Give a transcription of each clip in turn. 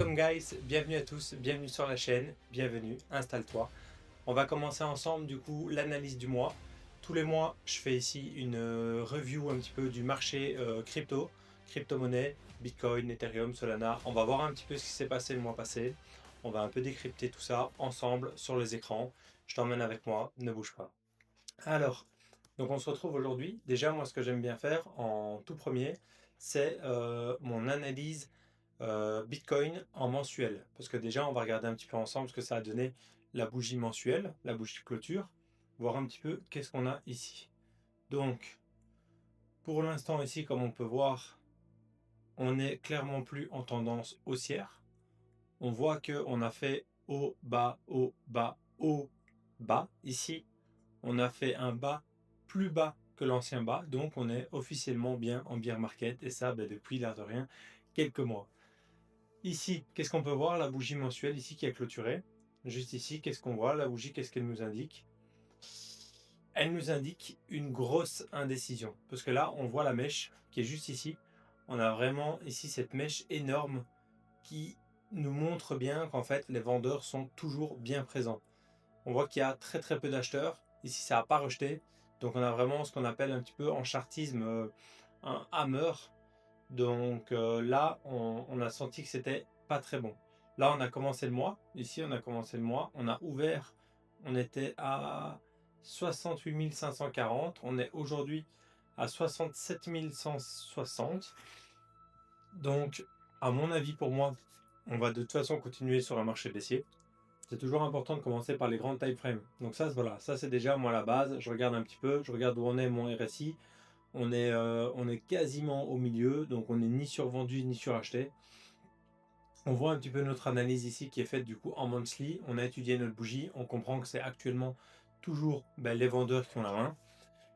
Welcome guys, bienvenue à tous, bienvenue sur la chaîne, bienvenue, installe-toi. On va commencer ensemble du coup l'analyse du mois. Tous les mois, je fais ici une review un petit peu du marché crypto-monnaie, Bitcoin, Ethereum, Solana. On va voir un petit peu ce qui s'est passé le mois passé. On va un peu décrypter tout ça ensemble sur les écrans. Je t'emmène avec moi, ne bouge pas. Alors, donc on se retrouve aujourd'hui. Déjà, moi, ce que j'aime bien faire en tout premier, c'est mon analyse Bitcoin en mensuel. Parce que déjà, on va regarder un petit peu ensemble ce que ça a donné la bougie mensuelle, la bougie de clôture, voir un petit peu qu'est-ce qu'on a ici. Donc, pour l'instant ici, comme on peut voir, on est clairement plus en tendance haussière. On voit qu'on a fait haut, bas, haut, bas, haut, bas. Ici, on a fait un bas plus bas que l'ancien bas, donc on est officiellement bien en bear market, et ça depuis l'air de rien, quelques mois. Ici, qu'est-ce qu'on peut voir? La bougie mensuelle ici qui a clôturé. Juste ici, qu'est-ce qu'on voit? La bougie, qu'est-ce qu'elle nous indique? Elle nous indique une grosse indécision. Parce que là, on voit la mèche qui est juste ici. On a vraiment ici cette mèche énorme qui nous montre bien qu'en fait, les vendeurs sont toujours bien présents. On voit qu'il y a très très peu d'acheteurs. Ici, ça n'a pas rejeté. Donc on a vraiment ce qu'on appelle un petit peu en chartisme un hammer. Donc là, on a senti que c'était pas très bon. Là, on a commencé le mois. Ici, on a commencé le mois. On a ouvert. On était à 68 540. On est aujourd'hui à 67 160. Donc, à mon avis, pour moi, on va de toute façon continuer sur un marché baissier. C'est toujours important de commencer par les grandes time frames. Donc ça, voilà, ça c'est déjà moi la base. Je regarde un petit peu, je regarde où on est mon RSI. On est quasiment au milieu, donc on n'est ni survendu ni suracheté. On voit un petit peu notre analyse ici qui est faite du coup en monthly. On a étudié notre bougie, on comprend que c'est actuellement toujours les vendeurs qui ont la main.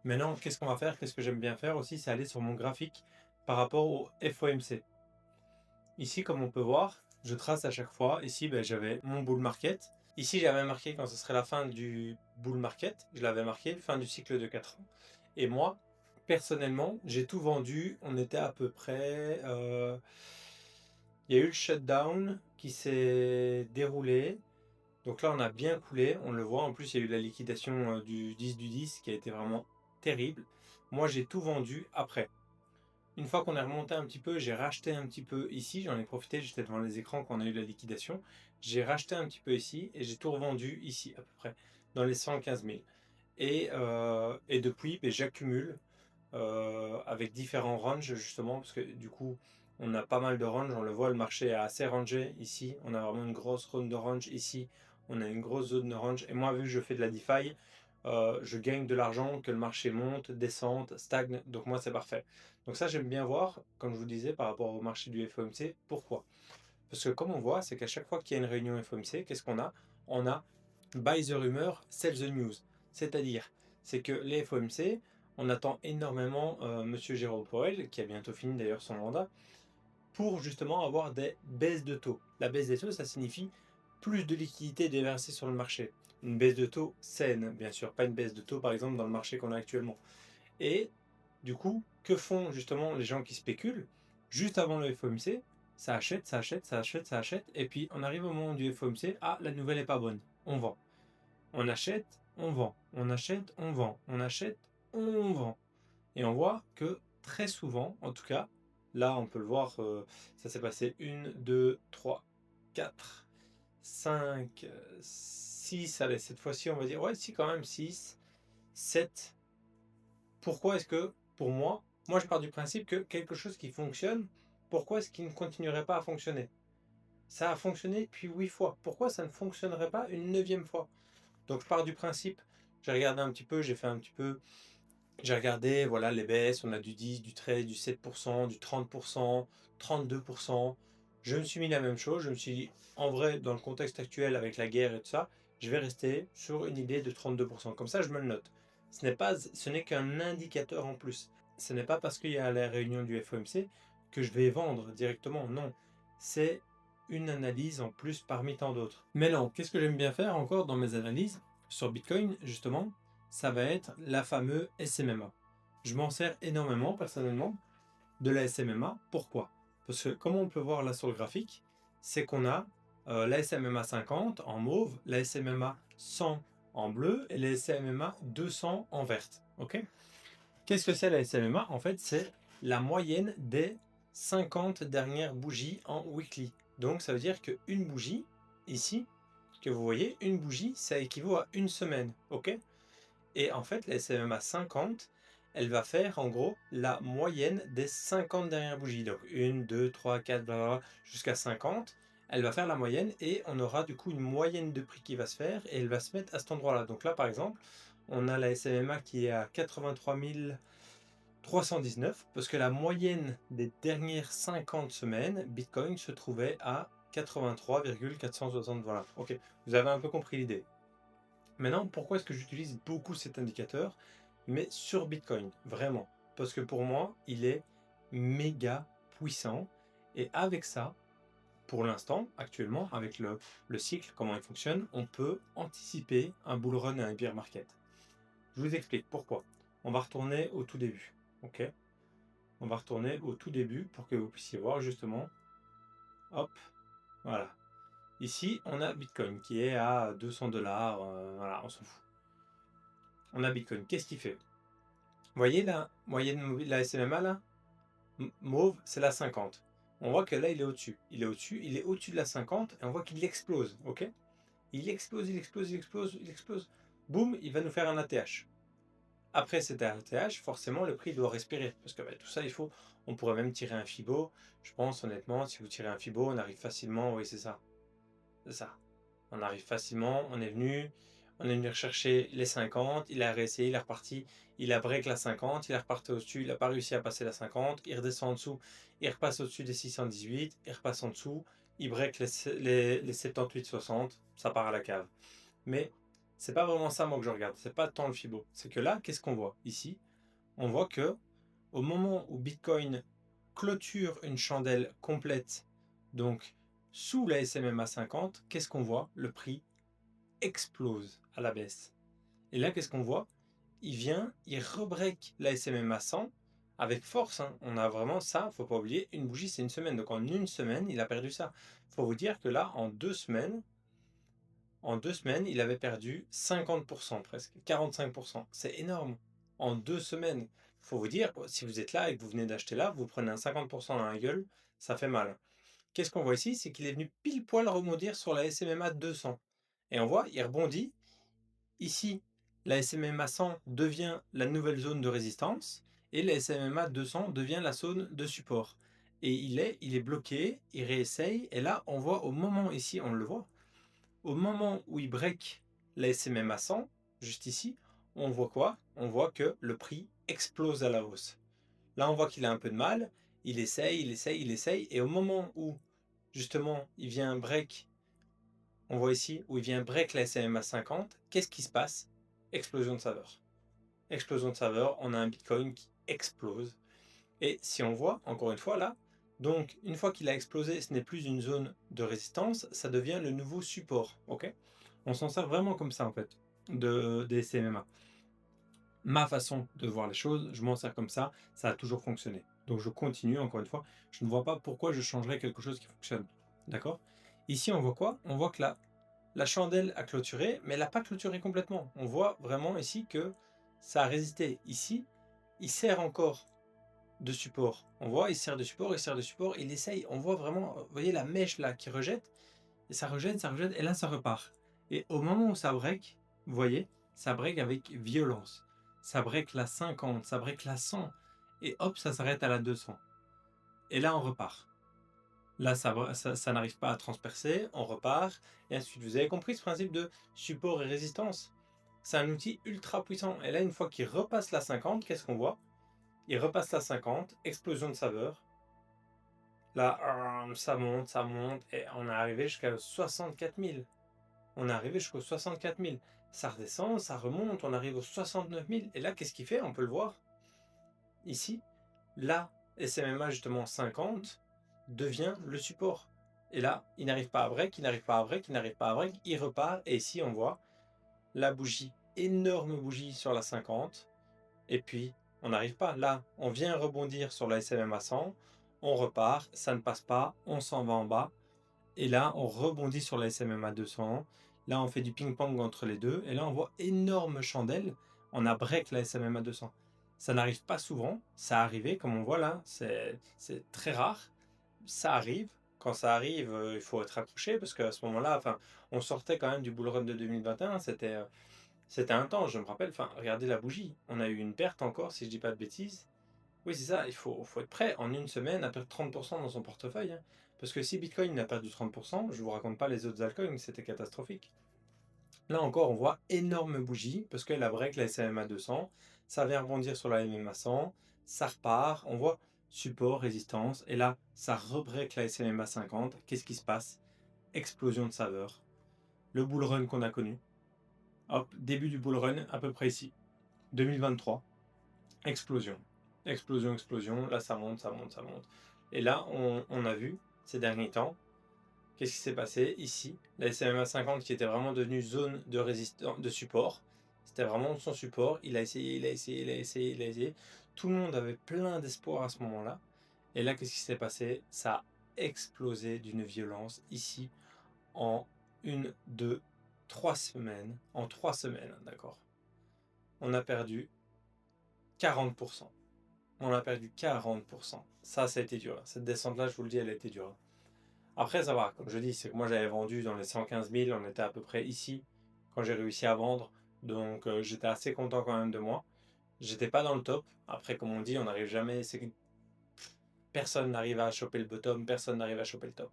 Maintenant, qu'est-ce qu'on va faire? Qu'est-ce que j'aime bien faire aussi? C'est aller sur mon graphique par rapport au FOMC. Ici, comme on peut voir, je trace à chaque fois. Ici, j'avais mon bull market. Ici, j'avais marqué quand ce serait la fin du bull market. Je l'avais marqué, fin du cycle de 4 ans. Et moi, personnellement, j'ai tout vendu. On était à peu près... il y a eu le shutdown qui s'est déroulé. Donc là, on a bien coulé. On le voit. En plus, il y a eu la liquidation du 10 du 10 qui a été vraiment terrible. Moi, j'ai tout vendu après. Une fois qu'on est remonté un petit peu, j'ai racheté un petit peu ici. J'en ai profité, j'étais devant les écrans quand on a eu la liquidation. J'ai racheté un petit peu ici et j'ai tout revendu ici à peu près, dans les 115 000. Et depuis, j'accumule avec différents ranges justement, parce que du coup, on a pas mal de ranges. On le voit, le marché est assez rangé ici. On a vraiment une grosse zone de range ici. On a une grosse zone de range. Et moi, vu que je fais de la DeFi, je gagne de l'argent, que le marché monte, descende, stagne. Donc moi, c'est parfait. Donc ça, j'aime bien voir, comme je vous disais, par rapport au marché du FOMC. Pourquoi? Parce que comme on voit, c'est qu'à chaque fois qu'il y a une réunion FOMC, qu'est-ce qu'on a? On a buy the rumor, sell the news. C'est-à-dire, c'est que les FOMC, on attend énormément Monsieur Jérôme Powell, qui a bientôt fini d'ailleurs son mandat, pour justement avoir des baisses de taux. La baisse des taux, ça signifie plus de liquidités déversées sur le marché. Une baisse de taux saine, bien sûr, pas une baisse de taux par exemple dans le marché qu'on a actuellement. Et du coup, que font justement les gens qui spéculent? Juste avant le FOMC, ça achète, ça achète, ça achète, ça achète, et puis on arrive au moment du FOMC, ah, la nouvelle n'est pas bonne, on vend. On achète, on vend, on achète, on vend, on achète, on vend. Et on voit que très souvent, en tout cas, là on peut le voir, ça s'est passé 1, 2, 3, 4, 5, 6, allez, cette fois-ci on va dire, ouais, si quand même 6, 7. Pourquoi est-ce que, pour moi je pars du principe que quelque chose qui fonctionne, pourquoi est-ce qu'il ne continuerait pas à fonctionner? Ça a fonctionné depuis 8 fois, pourquoi ça ne fonctionnerait pas une 9e fois? Donc je pars du principe, j'ai regardé un petit peu, j'ai regardé voilà, les baisses, on a du 10, du 13, du 7%, du 30%, 32%. Je me suis mis la même chose, je me suis dit, en vrai, dans le contexte actuel avec la guerre et tout ça, je vais rester sur une idée de 32%. Comme ça, je me le note. Ce n'est qu'un indicateur en plus. Ce n'est pas parce qu'il y a la réunion du FOMC que je vais vendre directement, non. C'est une analyse en plus parmi tant d'autres. Mais non, qu'est-ce que j'aime bien faire encore dans mes analyses sur Bitcoin, justement? Ça va être la fameuse SMMA. Je m'en sers énormément personnellement de la SMMA. Pourquoi? Parce que comme on peut voir là sur le graphique, c'est qu'on a la SMA 50 en mauve, la SMA 100 en bleu et la SMA 200 en verte. Ok. Qu'est-ce que c'est la SMMA? En fait, c'est la moyenne des 50 dernières bougies en weekly. Donc, ça veut dire qu'une bougie, ici, que vous voyez, une bougie, ça équivaut à une semaine. Ok. Et en fait, la SMMA 50, elle va faire en gros la moyenne des 50 dernières bougies. Donc 1, 2, 3, 4, blablabla, jusqu'à 50. Elle va faire la moyenne et on aura du coup une moyenne de prix qui va se faire et elle va se mettre à cet endroit-là. Donc là, par exemple, on a la SMMA qui est à 83 319 parce que la moyenne des dernières 50 semaines, Bitcoin se trouvait à 83,460. Voilà, ok, vous avez un peu compris l'idée. Maintenant, pourquoi est-ce que j'utilise beaucoup cet indicateur, mais sur Bitcoin, vraiment? Parce que pour moi, il est méga puissant. Et avec ça, pour l'instant, actuellement, avec le cycle, comment il fonctionne, on peut anticiper un bull run et un bear market. Je vous explique pourquoi. On va retourner au tout début. Ok. On va retourner au tout début pour que vous puissiez voir justement. Hop, voilà. Ici, on a Bitcoin qui est à 200 $. Voilà, on s'en fout. On a Bitcoin. Qu'est-ce qu'il fait? Vous voyez la moyenne, la SMMA là? Mauve, c'est la 50. On voit que là, il est au-dessus. Il est au-dessus, il est au-dessus de la 50 et on voit qu'il explose. Ok. Il explose, il explose, il explose, il explose. Boum, il va nous faire un ATH. Après cet ATH, forcément, le prix doit respirer. Parce que tout ça, on pourrait même tirer un Fibo. Je pense, honnêtement, si vous tirez un Fibo, on arrive facilement. Oui, c'est ça. C'est ça. On arrive facilement. On est venu rechercher les 50. Il a réessayé, il est reparti. Il a break la 50. Il est reparti au-dessus. Il n'a pas réussi à passer la 50. Il redescend en dessous. Il repasse au-dessus des 618. Il repasse en dessous. Il break les 78-60. Ça part à la cave. Mais c'est pas vraiment ça, moi, que je regarde. C'est pas tant le Fibo. C'est que là, qu'est-ce qu'on voit ici? On voit que au moment où Bitcoin clôture une chandelle complète, donc sous la SMMA 50, qu'est-ce qu'on voit? Le prix explose à la baisse. Et là, qu'est-ce qu'on voit? Il rebreak la SMMA 100 avec force. Hein. On a vraiment ça, faut pas oublier, une bougie c'est une semaine. Donc en une semaine, il a perdu ça. Faut vous dire que là, en 2 semaines, il avait perdu 50% presque, 45%. C'est énorme. En 2 semaines. Faut vous dire, si vous êtes là et que vous venez d'acheter là, vous prenez un 50% dans la gueule, ça fait mal. Qu'est-ce qu'on voit ici? C'est qu'il est venu pile poil rebondir sur la SMMA 200. Et on voit, il rebondit. Ici, la SMMA 100 devient la nouvelle zone de résistance et la SMMA 200 devient la zone de support. Et il est bloqué, il réessaye. Et là, on voit au moment ici, on le voit, au moment où il break la SMMA 100, juste ici, on voit quoi? On voit que le prix explose à la hausse. Là, on voit qu'il a un peu de mal. Il essaye, il essaye, il essaye. Et au moment où, justement, il vient break, on voit ici, où il vient break la SMMA 50, qu'est-ce qui se passe? Explosion de saveur. Explosion de saveur, on a un Bitcoin qui explose. Et si on voit, encore une fois, là, donc une fois qu'il a explosé, ce n'est plus une zone de résistance, ça devient le nouveau support. Ok. On s'en sert vraiment comme ça, en fait, des SMMA. Ma façon de voir les choses, je m'en sers comme ça a toujours fonctionné. Donc je continue, encore une fois, je ne vois pas pourquoi je changerais quelque chose qui fonctionne. D'accord? Ici, on voit quoi? On voit que la chandelle a clôturé, mais elle n'a pas clôturé complètement. On voit vraiment ici que ça a résisté. Ici, il sert encore de support. On voit, il sert de support, il sert de support, il essaye. On voit vraiment, vous voyez la mèche là qui rejette, et ça rejette, et là ça repart. Et au moment où ça break, vous voyez, ça break avec violence. Ça break la 50, ça break la 100, et hop, ça s'arrête à la 200. Et là, on repart. Là, ça n'arrive pas à transpercer, on repart, et ainsi de suite. Vous avez compris ce principe de support et résistance? C'est un outil ultra puissant. Et là, une fois qu'il repasse la 50, qu'est-ce qu'on voit? Il repasse la 50, explosion de saveur. Là, ça monte, et on est arrivé jusqu'à 64 000. On est arrivé jusqu'aux 64 000. Ça redescend, ça remonte, on arrive aux 69 000. Et là, qu'est-ce qu'il fait? On peut le voir. Ici, là, SMMA justement 50 devient le support. Et là, il n'arrive pas à break, il n'arrive pas à break, il n'arrive pas à break, il repart. Et ici, on voit la bougie, énorme bougie sur la 50. Et puis, on n'arrive pas. Là, on vient rebondir sur la SMMA 100, on repart, ça ne passe pas, on s'en va en bas. Et là, on rebondit sur la SMA 200. Là, on fait du ping-pong entre les deux. Et là, on voit énorme chandelle. On a break la SMA 200. Ça n'arrive pas souvent. Ça arrivait, comme on voit là. C'est très rare. Ça arrive. Quand ça arrive, il faut être accroché parce qu'à ce moment-là, enfin, on sortait quand même du bull run de 2021. C'était intense, je me rappelle. Enfin, regardez la bougie. On a eu une perte encore, si je dis pas de bêtises. Oui, c'est ça, il faut être prêt en une semaine à perdre 30% dans son portefeuille, hein. Parce que si Bitcoin a perdu 30%, je vous raconte pas les autres altcoins, c'était catastrophique. Là encore, on voit énorme bougie, parce qu'elle a break la SMA 200, ça vient rebondir sur la MMA 100, ça repart, on voit support, résistance, et là, ça rebreak la SMA 50. Qu'est-ce qui se passe? Explosion de saveur. Le bull run qu'on a connu. Hop, début du bull run, à peu près ici. 2023. Explosion. Explosion, explosion. Là, ça monte, ça monte, ça monte. Et là, on a vu, ces derniers temps, qu'est-ce qui s'est passé ici. La SMA 50 qui était vraiment devenue zone de résistance, de support. C'était vraiment son support. Il a essayé, il a essayé, il a essayé, il a essayé. Tout le monde avait plein d'espoir à ce moment-là. Et là, qu'est-ce qui s'est passé? Ça a explosé d'une violence ici en 3 semaines. En 3 semaines, d'accord. On a perdu 40%. On a perdu 40%. Ça a été dur. Cette descente-là, je vous le dis, elle a été dure. Après, ça va. Comme je dis, c'est que moi, j'avais vendu dans les 115 000. On était à peu près ici quand j'ai réussi à vendre. Donc, j'étais assez content quand même de moi. J'étais pas dans le top. Après, comme on dit, on n'arrive jamais. Personne n'arrive à choper le bottom. Personne n'arrive à choper le top.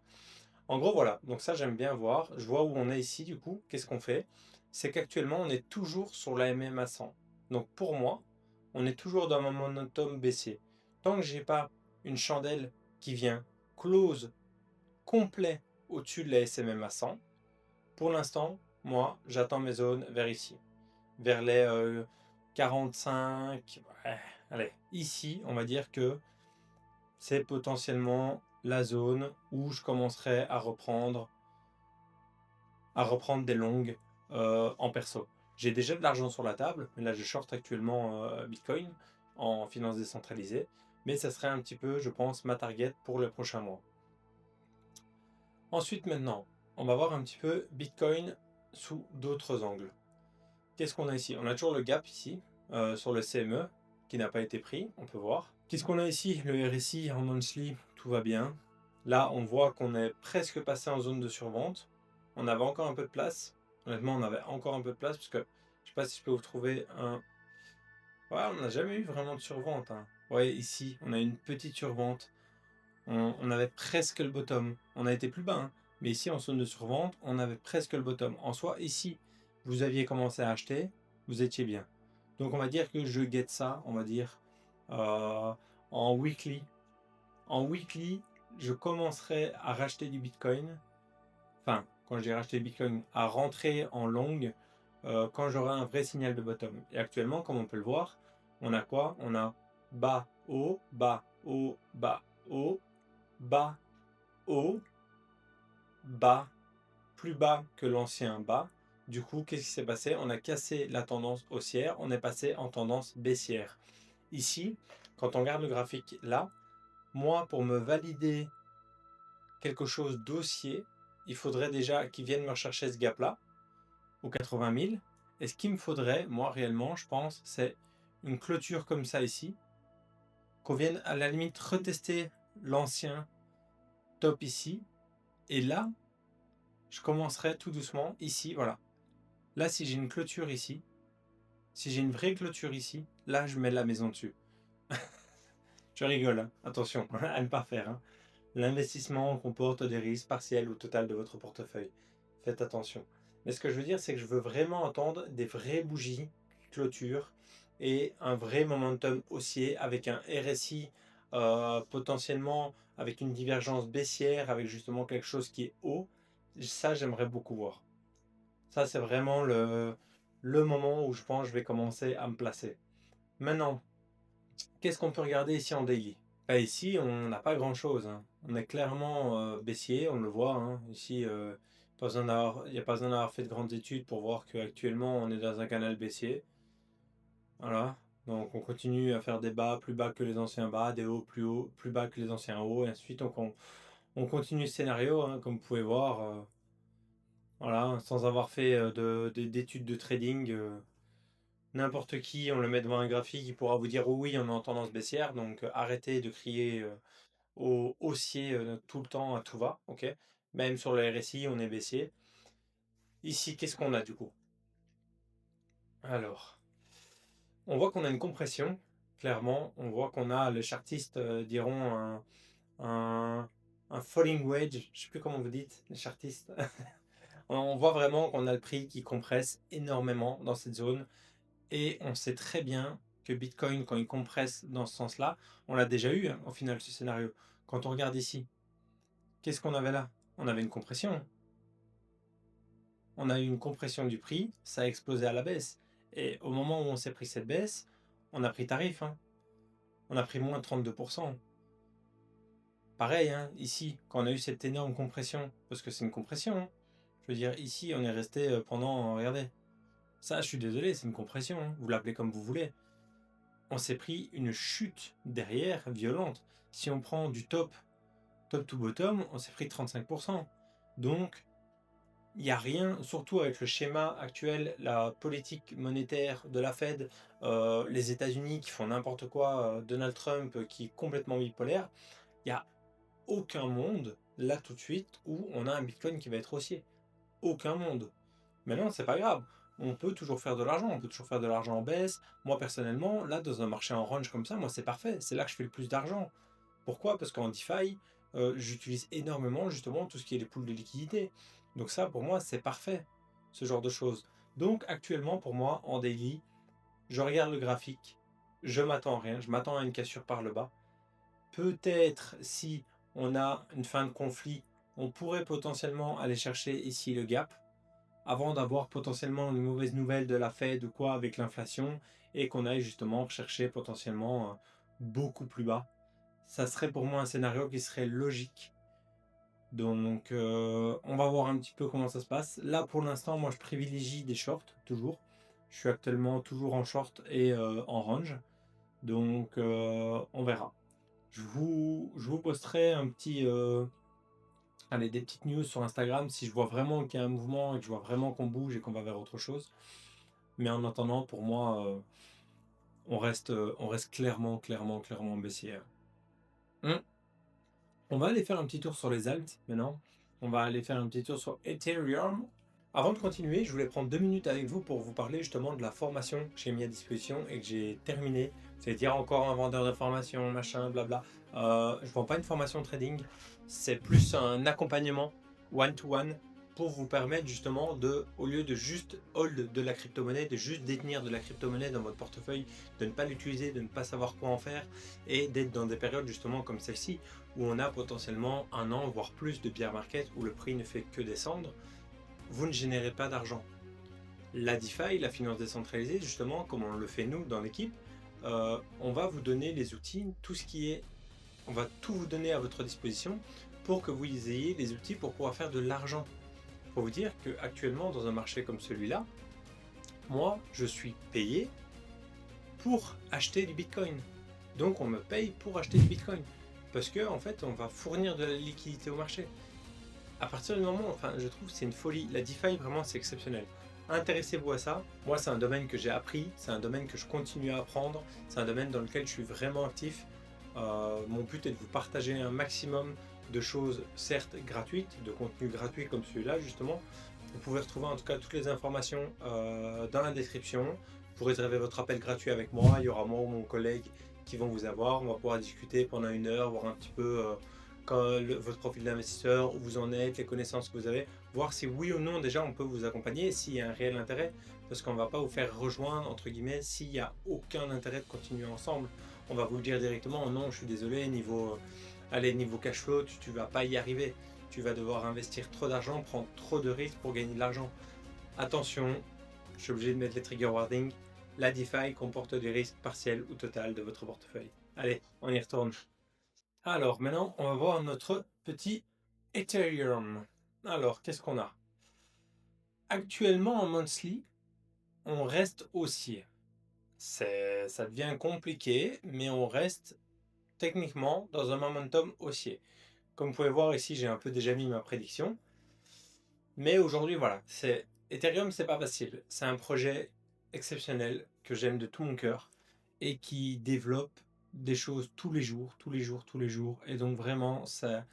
En gros, voilà. Donc ça, j'aime bien voir. Je vois où on est ici, du coup. Qu'est-ce qu'on fait? C'est qu'actuellement, on est toujours sur la MMA 100. Donc, pour moi, on est toujours dans mon momentum baissier. Tant que j'ai pas une chandelle qui vient close complet au-dessus de la SMMA 100, pour l'instant, moi, j'attends mes zones vers ici, vers les 45. Ouais, allez, ici, on va dire que c'est potentiellement la zone où je commencerai à reprendre des longues en perso. J'ai déjà de l'argent sur la table, mais là je short actuellement Bitcoin en finance décentralisée, mais ça serait un petit peu, je pense, ma target pour le prochain mois. Ensuite maintenant, on va voir un petit peu Bitcoin sous d'autres angles. Qu'est-ce qu'on a ici? On a toujours le gap ici, sur le CME, qui n'a pas été pris, on peut voir. Qu'est-ce qu'on a ici? Le RSI en monthly, tout va bien. Là, on voit qu'on est presque passé en zone de survente. On avait encore un peu de place. Honnêtement, on avait encore un peu de place, parce que je sais pas si je peux vous trouver un... Ouais, on n'a jamais eu vraiment de survente, hein. Ouais, ici, on a une petite survente. On avait presque le bottom. On a été plus bas, hein. Mais ici, en zone de survente, on avait presque le bottom. En soi, ici, vous aviez commencé à acheter, vous étiez bien. Donc, on va dire que je guette ça, on va dire, euh, en weekly. En weekly, je commencerai à racheter du Bitcoin. Enfin, quand je dis racheter du Bitcoin, à rentrer en long quand j'aurai un vrai signal de bottom. Et actuellement, comme on peut le voir, on a quoi? On a bas, haut, bas, haut, bas, haut, bas, haut, bas, plus bas que l'ancien bas. Du coup, qu'est-ce qui s'est passé? On a cassé la tendance haussière, on est passé en tendance baissière. Ici, quand on regarde le graphique là, moi, pour me valider quelque chose d'haussier, il faudrait déjà qu'ils viennent me rechercher ce gap-là, aux 80 000. Et ce qu'il me faudrait, moi, réellement, je pense, c'est une clôture comme ça ici, qu'on vienne à la limite retester l'ancien top ici. Et là, je commencerai tout doucement ici, voilà. Là, si j'ai une clôture ici, si j'ai une vraie clôture ici, là, je mets la maison dessus. Je rigole, hein. Attention, à ne pas faire, hein. L'investissement comporte des risques partiels ou total de votre portefeuille. Faites attention. Mais ce que je veux dire, c'est que je veux vraiment entendre des vraies bougies clôture et un vrai momentum haussier avec un RSI potentiellement avec une divergence baissière, avec justement quelque chose qui est haut. Ça, j'aimerais beaucoup voir. Ça, c'est vraiment le moment où je pense que je vais commencer à me placer. Maintenant, qu'est-ce qu'on peut regarder ici en daily? Bah, ici, on n'a pas grand-chose, hein. On est clairement baissier, on le voit, hein. Ici, il n'y a pas besoin d'avoir fait de grandes études pour voir qu'actuellement, on est dans un canal baissier. Voilà. Donc, on continue à faire des bas plus bas que les anciens bas, des hauts plus bas que les anciens hauts, et ainsi de suite. Donc, On continue le scénario, hein, comme vous pouvez voir, voilà, sans avoir fait d'études de trading. N'importe qui, on le met devant un graphique, il pourra vous dire oh oui, on est en tendance baissière, donc arrêtez de crier au haussier tout le temps à tout va, ok? Même sur le RSI, on est baissier. Ici, qu'est-ce qu'on a du coup? Alors, on voit qu'on a une compression, clairement. On voit qu'on a, les chartistes diront un, un falling wedge, je sais plus comment vous dites, les chartistes. On voit vraiment qu'on a le prix qui compresse énormément dans cette zone. Et on sait très bien que Bitcoin, quand il compresse dans ce sens-là, on l'a déjà eu, hein, au final, ce scénario. Quand on regarde ici, qu'est-ce qu'on avait là? On avait une compression. On a eu une compression du prix, ça a explosé à la baisse. Et au moment où on s'est pris cette baisse, on a pris tarif, hein. On a pris moins 32%. Pareil, hein, ici, quand on a eu cette énorme compression, parce que c'est une compression, hein. Je veux dire, ici, on est resté pendant, regardez, ça, je suis désolé, c'est une compression, hein. Vous l'appelez comme vous voulez. On s'est pris une chute derrière violente. Si on prend du top to bottom, on s'est pris 35%. Donc, il n'y a rien, surtout avec le schéma actuel, la politique monétaire de la Fed, les États-Unis qui font n'importe quoi, Donald Trump qui est complètement bipolaire, il n'y a aucun monde, là tout de suite, où on a un Bitcoin qui va être haussier. Aucun monde. Maintenant, c'est pas grave. On peut toujours faire de l'argent. On peut toujours faire de l'argent en baisse. Moi, personnellement, là, dans un marché en range comme ça, moi, c'est parfait. C'est là que je fais le plus d'argent. Pourquoi? Parce qu'en DeFi, j'utilise énormément, justement, tout ce qui est les pools de liquidité. Donc ça, pour moi, c'est parfait. Ce genre de choses. Donc, actuellement, pour moi, en daily, je regarde le graphique. Je m'attends à rien. Je m'attends à une cassure par le bas. Peut-être, si on a une fin de conflit, on pourrait potentiellement aller chercher ici le gap avant d'avoir potentiellement une mauvaise nouvelle de la Fed ou quoi avec l'inflation et qu'on aille justement chercher potentiellement beaucoup plus bas. Ça serait pour moi un scénario qui serait logique. Donc on va voir un petit peu comment ça se passe. Là pour l'instant, moi je privilégie des shorts toujours. Je suis actuellement toujours en short et en range. Donc on verra. Je vous posterai un petit, allez, des petites news sur Instagram si je vois vraiment qu'il y a un mouvement et que je vois vraiment qu'on bouge et qu'on va vers autre chose. Mais en attendant, pour moi, on reste clairement baissier. Hum. On va aller faire un petit tour sur les alts maintenant. On va aller faire un petit tour sur Ethereum. Avant de continuer, je voulais prendre 2 minutes avec vous pour vous parler justement de la formation que j'ai mis à disposition et que j'ai terminée. C'est-à-dire encore un vendeur de formation, machin, blabla. Je ne vends pas une formation trading, c'est plus un accompagnement one-to-one pour vous permettre justement de, au lieu de juste hold de la crypto-monnaie, de juste détenir de la crypto-monnaie dans votre portefeuille, de ne pas l'utiliser, de ne pas savoir quoi en faire et d'être dans des périodes justement comme celle-ci où on a potentiellement un an, voire plus de bear market où le prix ne fait que descendre, vous ne générez pas d'argent. La DeFi, la finance décentralisée, justement, comme on le fait nous dans l'équipe, on va vous donner les outils, tout ce qui est, on va tout vous donner à votre disposition pour que vous ayez les outils pour pouvoir faire de l'argent. Pour vous dire qu'actuellement, dans un marché comme celui-là, moi, je suis payé pour acheter du Bitcoin. Donc, on me paye pour acheter du Bitcoin. Parce que, en fait, on va fournir de la liquidité au marché. À partir du moment, enfin, je trouve que c'est une folie. La DeFi, vraiment, c'est exceptionnel. Intéressez-vous à ça. Moi, c'est un domaine que j'ai appris, c'est un domaine que je continue à apprendre, c'est un domaine dans lequel je suis vraiment actif. Mon but est de vous partager un maximum de choses, certes gratuites, de contenu gratuit comme celui-là, justement. Vous pouvez retrouver en tout cas toutes les informations dans la description. Vous réservez votre appel gratuit avec moi. Il y aura moi ou mon collègue qui vont vous avoir. On va pouvoir discuter pendant 1 heure, voir un petit peu votre profil d'investisseur, où vous en êtes, les connaissances que vous avez, voir si oui ou non déjà on peut vous accompagner, s'il y a un réel intérêt, parce qu'on ne va pas vous faire rejoindre, entre guillemets, s'il n'y a aucun intérêt de continuer ensemble. On va vous le dire directement, non, je suis désolé, niveau cash flow, tu ne vas pas y arriver. Tu vas devoir investir trop d'argent, prendre trop de risques pour gagner de l'argent. Attention, je suis obligé de mettre les trigger warnings. La DeFi comporte des risques partiels ou total de votre portefeuille. Allez, on y retourne. Alors, maintenant, on va voir notre petit Ethereum. Alors, qu'est-ce qu'on a? Actuellement, en monthly, on reste haussier. Ça devient compliqué, mais on reste techniquement dans un momentum haussier. Comme vous pouvez voir ici, j'ai un peu déjà mis ma prédiction. Mais aujourd'hui, voilà, Ethereum, c'est pas facile. C'est un projet exceptionnel que j'aime de tout mon cœur et qui développe des choses tous les jours, tous les jours, tous les jours. Et donc vraiment, ça,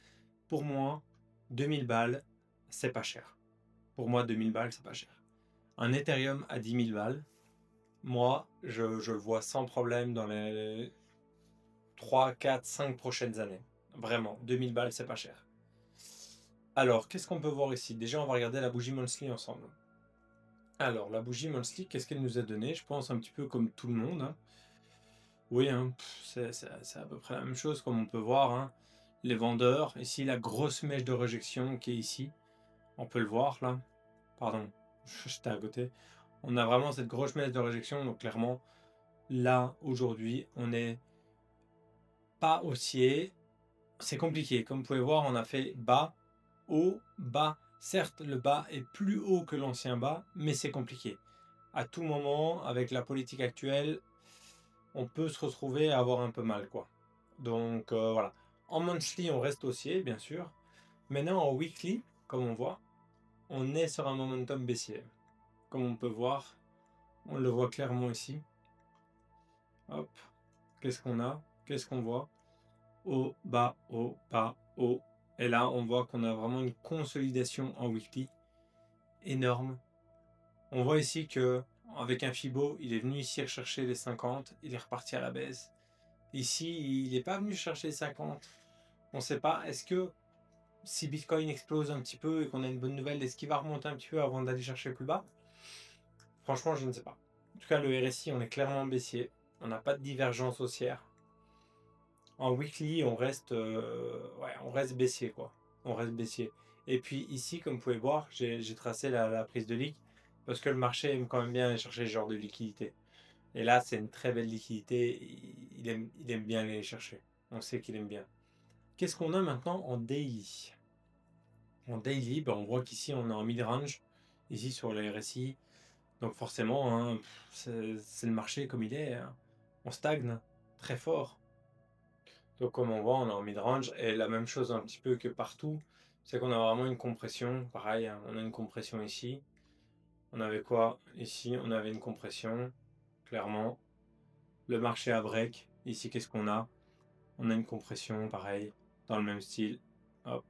pour moi, 2000 balles, c'est pas cher. Pour moi, 2000 balles, c'est pas cher. Un Ethereum à 10 000 balles, moi, je le vois sans problème dans les 3, 4, 5 prochaines années. Vraiment, 2000 balles, c'est pas cher. Alors, qu'est-ce qu'on peut voir ici? Déjà, on va regarder la bougie monthly ensemble. Alors, la bougie monthly, qu'est-ce qu'elle nous a donné? Je pense un petit peu comme tout le monde, hein. Oui, hein, c'est à peu près la même chose, comme on peut voir, hein. Les vendeurs, ici, la grosse mèche de rejection qui est ici. On peut le voir, là. Pardon, j'étais à côté. On a vraiment cette grosse mèche de rejection, donc clairement, là, aujourd'hui, on n'est pas haussier. C'est compliqué. Comme vous pouvez voir, on a fait bas, haut, bas. Certes, le bas est plus haut que l'ancien bas, mais c'est compliqué. À tout moment, avec la politique actuelle, on peut se retrouver à avoir un peu mal, quoi. Donc voilà. En monthly, on reste haussier, bien sûr. Maintenant, en weekly, comme on voit, on est sur un momentum baissier. Comme on peut voir, on le voit clairement ici. Hop, qu'est-ce qu'on a? Qu'est-ce qu'on voit? Haut, bas, haut, bas, haut. Et là, on voit qu'on a vraiment une consolidation en weekly énorme. On voit ici que avec un Fibo, il est venu ici rechercher les 50, il est reparti à la baisse. Ici, il n'est pas venu chercher les 50. On ne sait pas, est-ce que si Bitcoin explose un petit peu et qu'on a une bonne nouvelle, est-ce qu'il va remonter un petit peu avant d'aller chercher plus bas? Franchement, je ne sais pas. En tout cas, le RSI, on est clairement baissier. On n'a pas de divergence haussière. En weekly, on reste baissier, quoi. On reste baissier. Et puis ici, comme vous pouvez voir, j'ai tracé la prise de lique parce que le marché aime quand même bien aller chercher ce genre de liquidité. Et là, c'est une très belle liquidité. Il aime bien aller les chercher. On sait qu'il aime bien. Qu'est-ce qu'on a maintenant en daily? En daily, ben, on voit qu'ici, on est en mid-range. Ici, sur les RSI. Donc forcément, hein, c'est le marché comme il est, hein. On stagne très fort. Donc comme on voit, on est en mid-range. Et la même chose un petit peu que partout, c'est qu'on a vraiment une compression. Pareil, hein, on a une compression ici. On avait quoi? Ici, on avait une compression, clairement. Le marché à break. Ici, qu'est-ce qu'on a? On a une compression, pareil, dans le même style. Hop.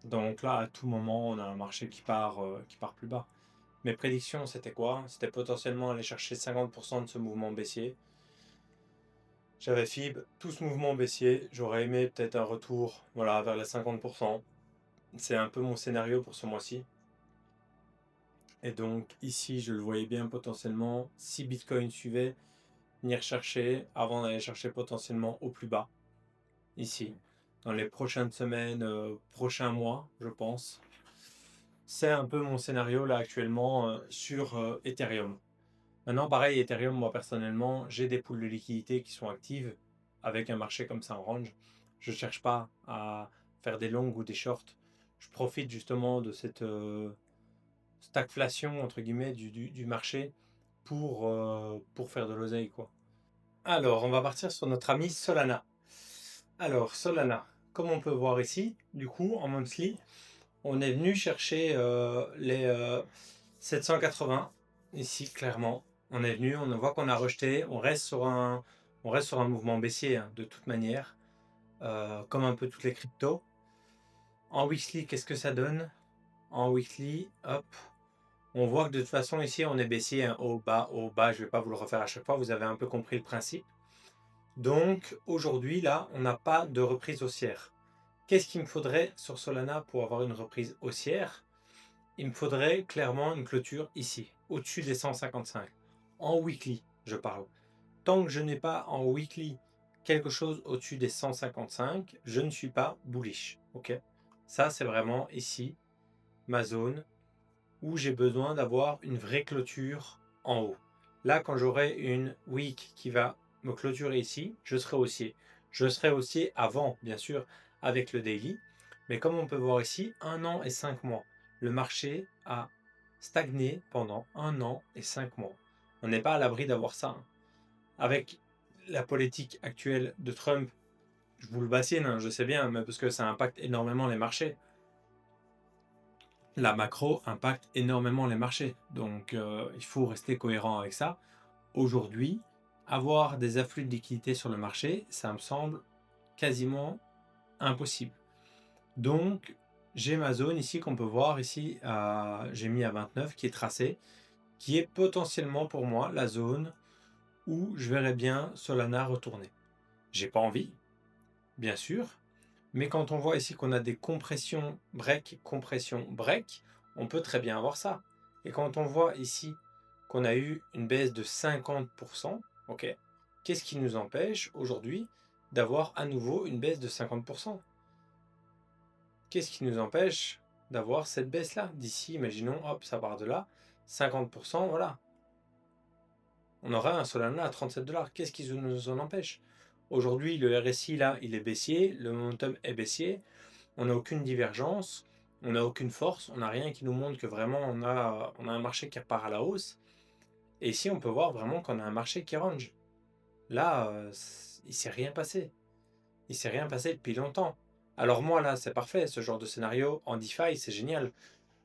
Donc là, à tout moment, on a un marché qui part plus bas. Mes prédictions, c'était quoi? C'était potentiellement aller chercher 50% de ce mouvement baissier. J'avais FIB, tout ce mouvement baissier. J'aurais aimé peut-être un retour, voilà, vers les 50%. C'est un peu mon scénario pour ce mois-ci. Et donc ici, je le voyais bien potentiellement, si Bitcoin suivait, venir chercher avant d'aller chercher potentiellement au plus bas. Ici, dans les prochaines semaines, prochains mois, je pense. C'est un peu mon scénario là actuellement sur Ethereum. Maintenant, pareil, Ethereum, moi personnellement, j'ai des poules de liquidité qui sont actives avec un marché comme ça en range. Je ne cherche pas à faire des longues ou des shorts. Je profite justement de cette stagflation entre guillemets du marché pour faire de l'oseille, quoi. Alors, on va partir sur notre ami Solana. Alors, Solana, comme on peut voir ici, du coup, en monthly, on est venu chercher les 780 ici, clairement. On est venu, on voit qu'on a rejeté, on reste sur un mouvement baissier hein, de toute manière, comme un peu toutes les cryptos. En weekly, qu'est-ce que ça donne? En weekly, hop, on voit que de toute façon ici on est baissier, hein, haut, bas, je ne vais pas vous le refaire à chaque fois, vous avez un peu compris le principe. Donc aujourd'hui, là, on n'a pas de reprise haussière. Qu'est-ce qu'il me faudrait sur Solana pour avoir une reprise haussière? Il me faudrait clairement une clôture ici, au-dessus des 155. En weekly, je parle. Tant que je n'ai pas en weekly quelque chose au-dessus des 155, je ne suis pas bullish. Ok? Ça, c'est vraiment ici, ma zone, où j'ai besoin d'avoir une vraie clôture en haut. Là, quand j'aurai une week qui va me clôturer ici, je serai haussier. Je serai haussier avant, bien sûr, avec le daily. Mais comme on peut voir ici, 1 an et 5 mois. Le marché a stagné pendant 1 an et 5 mois. On n'est pas à l'abri d'avoir ça, hein. Avec la politique actuelle de Trump Je vous le bassine, hein, je sais bien, mais parce que ça impacte énormément les marchés. La macro impacte énormément les marchés, donc il faut rester cohérent avec ça. Aujourd'hui, avoir des afflux de liquidités sur le marché, ça me semble quasiment impossible. Donc, j'ai ma zone ici qu'on peut voir ici, j'ai mis à 29 qui est tracée, qui est potentiellement pour moi la zone où je verrais bien Solana retourner. J'ai pas envie, bien sûr, mais quand on voit ici qu'on a des compression, break, on peut très bien avoir ça. Et quand on voit ici qu'on a eu une baisse de 50%, ok, qu'est-ce qui nous empêche aujourd'hui d'avoir à nouveau une baisse de 50%? Qu'est-ce qui nous empêche d'avoir cette baisse-là? D'ici, imaginons, hop, ça part de là, 50%, voilà. On aura un Solana à 37 $. Qu'est-ce qui nous en empêche? Aujourd'hui, le RSI, là, il est baissier, le momentum est baissier, on n'a aucune divergence, on n'a aucune force, on n'a rien qui nous montre que vraiment on a un marché qui repart à la hausse. Et ici, on peut voir vraiment qu'on a un marché qui range. Là, il ne s'est rien passé. Il ne s'est rien passé depuis longtemps. Alors moi, là, c'est parfait, ce genre de scénario en DeFi, c'est génial.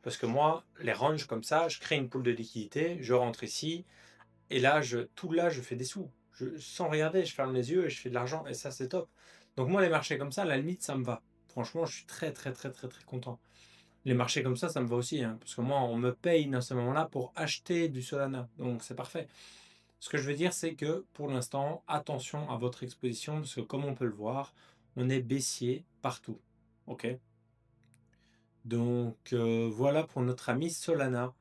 Parce que moi, les ranges comme ça, je crée une pool de liquidité, je rentre ici, et là, je fais des sous. Sans regarder, je ferme les yeux et je fais de l'argent, et ça, c'est top. Donc moi, les marchés comme ça, à la limite, ça me va. Franchement, je suis très, très, très, très, très content. Les marchés comme ça me va aussi, hein, parce que moi, on me paye dans ce moment-là pour acheter du Solana. Donc, c'est parfait. Ce que je veux dire, c'est que pour l'instant, attention à votre exposition, parce que comme on peut le voir, on est baissier partout. OK? Donc, voilà pour notre ami Solana.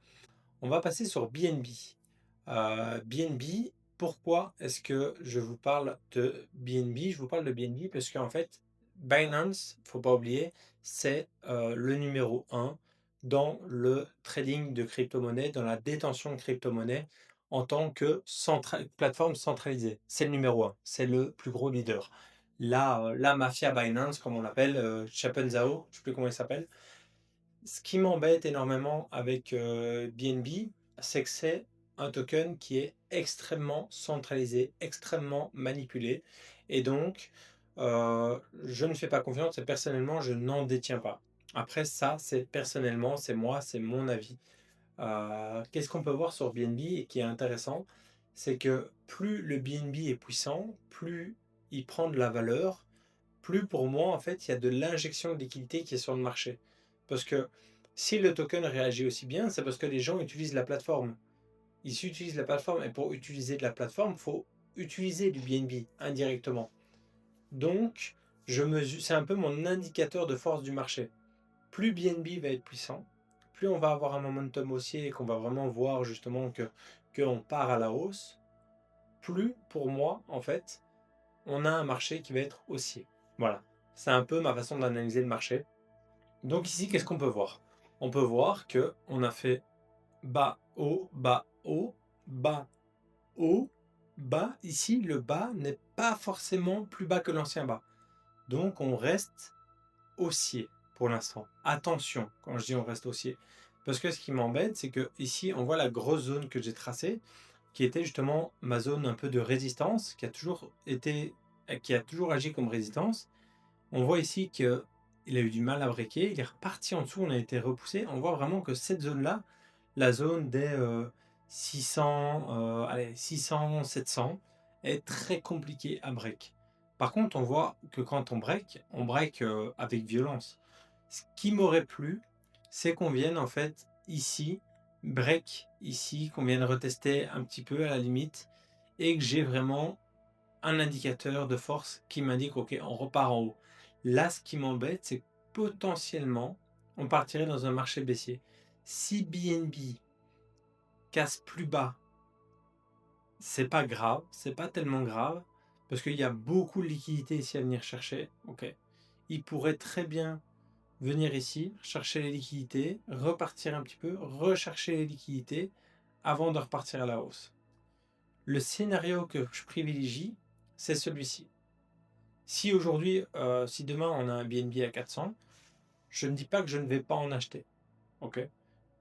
On va passer sur BNB. BNB, pourquoi est-ce que je vous parle de BNB? Je vous parle de BNB parce qu'en fait, Binance, faut pas oublier, c'est le numéro 1 dans le trading de crypto-monnaie, dans la détention de crypto-monnaie en tant que plateforme centralisée. C'est le numéro 1, c'est le plus gros leader. La mafia Binance, comme on l'appelle, Chapin Zhao, je ne sais plus comment il s'appelle. Ce qui m'embête énormément avec BNB, c'est que c'est un token qui est extrêmement centralisé, extrêmement manipulé. Et donc, je ne fais pas confiance et personnellement, je n'en détiens pas. Après, ça, c'est personnellement, c'est moi, c'est mon avis. Qu'est-ce qu'on peut voir sur BNB et qui est intéressant, c'est que plus le BNB est puissant, plus il prend de la valeur, plus pour moi, en fait, il y a de l'injection de liquidité qui est sur le marché. Parce que si le token réagit aussi bien, c'est parce que les gens utilisent la plateforme. Ils utilisent la plateforme et pour utiliser de la plateforme, il faut utiliser du BNB indirectement. Donc, c'est un peu mon indicateur de force du marché. Plus BNB va être puissant, plus on va avoir un momentum haussier et qu'on va vraiment voir justement qu'on part à la hausse, plus pour moi, en fait, on a un marché qui va être haussier. Voilà. C'est un peu ma façon d'analyser le marché. Donc ici, qu'est-ce qu'on peut voir? On peut voir que on a fait bas, haut, bas, haut, bas, haut, bas. Ici, le bas n'est pas forcément plus bas que l'ancien bas. Donc on reste haussier pour l'instant. Attention quand je dis on reste haussier. Parce que ce qui m'embête, c'est que ici, on voit la grosse zone que j'ai tracée, qui était justement ma zone un peu de résistance, qui a toujours agi comme résistance. On voit ici qu'il a eu du mal à breaker, il est reparti en dessous, on a été repoussé. On voit vraiment que cette zone-là, la zone des 600, 700, est très compliquée à break. Par contre, on voit que quand on break avec violence. Ce qui m'aurait plu, c'est qu'on vienne en fait ici, break ici, qu'on vienne retester un petit peu à la limite, et que j'ai vraiment un indicateur de force qui m'indique ok, on repart en haut. Là, ce qui m'embête, c'est que potentiellement, on partirait dans un marché baissier. Si BNB casse plus bas, c'est pas grave, c'est pas tellement grave, parce qu'il y a beaucoup de liquidités ici à venir chercher. Ok, il pourrait très bien venir ici, chercher les liquidités, repartir un petit peu, rechercher les liquidités avant de repartir à la hausse. Le scénario que je privilégie, c'est celui-ci. Si aujourd'hui, si demain on a un BNB à 400, je ne dis pas que je ne vais pas en acheter. Ok?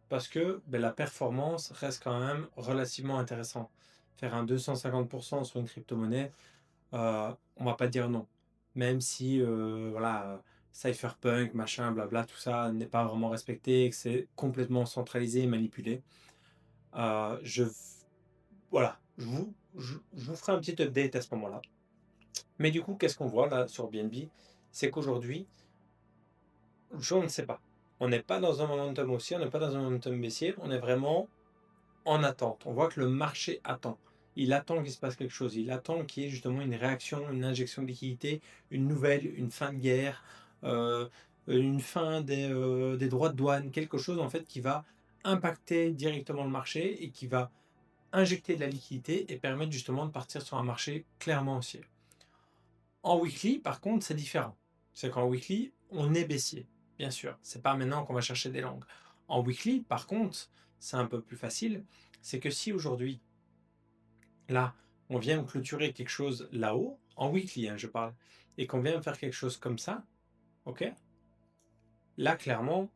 Parce que la performance reste quand même relativement intéressante. Faire un 250% sur une crypto-monnaie, on va pas dire non. même si voilà, cypherpunk, machin, blabla, tout ça n'est pas vraiment respecté et que c'est complètement centralisé et manipulé. Je voilà, je vous ferai un petit update à ce moment-là. Mais du coup, qu'est-ce qu'on voit là sur BNB? C'est qu'aujourd'hui, je ne sais pas. On n'est pas dans un momentum haussier, on n'est pas dans un momentum baissier, on est vraiment en attente. On voit que le marché attend. Il attend qu'il se passe quelque chose. Il attend qu'il y ait justement une réaction, une injection de liquidité, une nouvelle, une fin de guerre, euh, une fin des droits de douane, quelque chose en fait qui va impacter directement le marché et qui va injecter de la liquidité et permettre justement de partir sur un marché clairement haussier. En weekly, par contre, c'est différent. C'est qu'en weekly, on est baissier, bien sûr. C'est pas maintenant qu'on va chercher des longues. En weekly, par contre, c'est un peu plus facile. C'est que si aujourd'hui, là, on vient clôturer quelque chose là-haut, en weekly, hein, je parle, et qu'on vient faire quelque chose comme ça, ok? Là, clairement,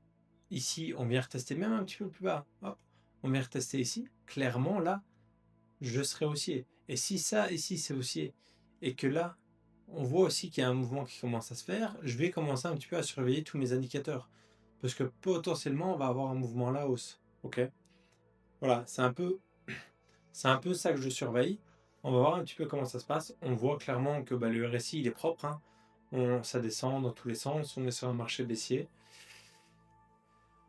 ici, on vient retester même un petit peu plus bas. Hop, on vient retester ici. Clairement, là, je serai haussier. Et si ça, ici, c'est haussier, et que là, on voit aussi qu'il y a un mouvement qui commence à se faire, je vais commencer un petit peu à surveiller tous mes indicateurs. Parce que potentiellement, on va avoir un mouvement à la hausse. Ok? Voilà, c'est un peu ça que je surveille. On va voir un petit peu comment ça se passe. On voit clairement que bah, le RSI, il est propre, hein. Ça descend dans tous les sens. On est sur un marché baissier.